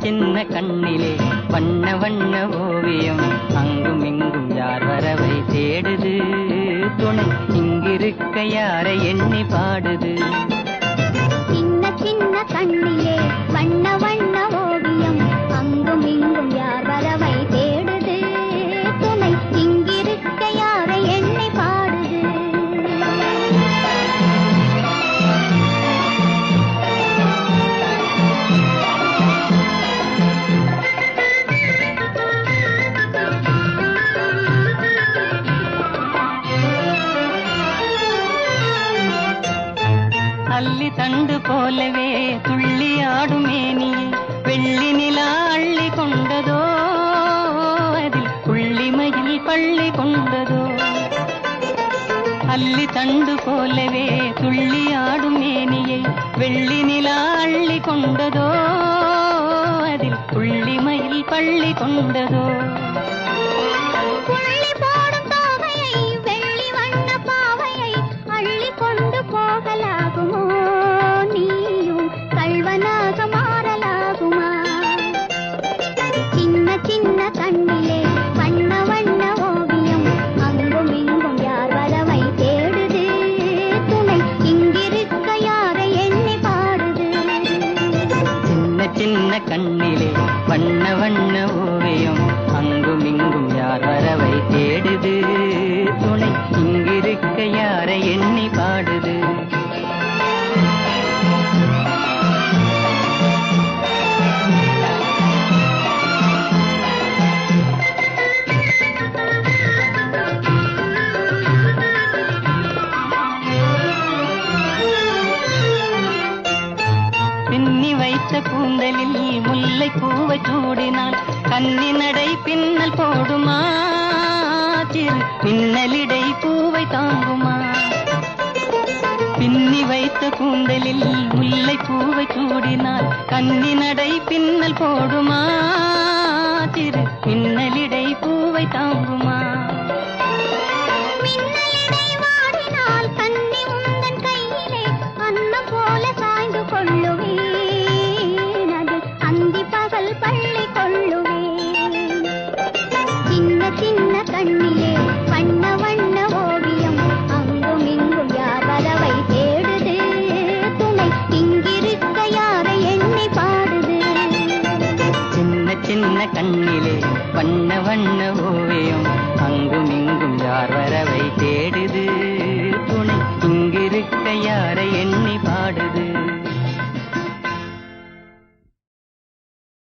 சின்ன கண்ணிலே வண்ண வண்ண ஓவியம் அங்கும் இங்கும் யார் வரவை தேடுது துணை இங்கிருக்க யாரை எண்ணி பாடுது. சின்ன சின்ன கண்ணிலே வண்ண வண்ண ஓவியம் அங்கும் இங்கும் யார் வரவை தேடுது துணை இங்கிருக்க யாரை எண்ணி பாடுது. அல்லி தண்டு போலவே துள்ளி ஆடும் மேனியை வெள்ளி நிலா அள்ளி கொண்டதோ அதில் புள்ளிமையில் பள்ளி கொண்டதோ. அல்லி தண்டு போலவே துள்ளி ஆடும் மேனியை வெள்ளி நிலா அள்ளி கொண்டதோ அதில் புள்ளிமையில் பள்ளி கொண்டதோ. போகலாகுமோ நீயும் கள்வனாக மாறலாகுமா? சின்ன சின்ன கண்ணிலே வண்ண வண்ண ஓவியம் அங்கும் இங்கும் யார் வரவை தேடுது துணை இங்கிருக்க யாரை எண்ணி பாடுது. சின்ன சின்ன கண்ணிலே வண்ண வண்ண ஓவியம் அங்கும் இங்கும் யார் வரவை தேடுது துணை இங்கிருக்க யாரை எண்ணி பாடுது. பின்னி வைத்த கூந்தலில் முல்லை பூவை சூடினால் கன்னி நடை பின்னல் போடுமா சிறு பின்னலிடை பூவை தாங்குமா? பின்னி வைத்த கூந்தலில் முல்லை பூவை சூடினால் கன்னி நடை பின்னல் போடுமா சிறு பின்னலிடை பூவை தாங்குமா? சின்ன கண்ணிலே வண்ண வண்ண ஓவியம் அங்கும் இங்கும் யார் வரவை தேடுது துணை இங்கிருக்க யாரை எண்ணி பாடுது. சின்ன சின்ன கண்ணிலே வண்ண வண்ண ஓவியம் அங்கும் இங்கும் யார் வரவை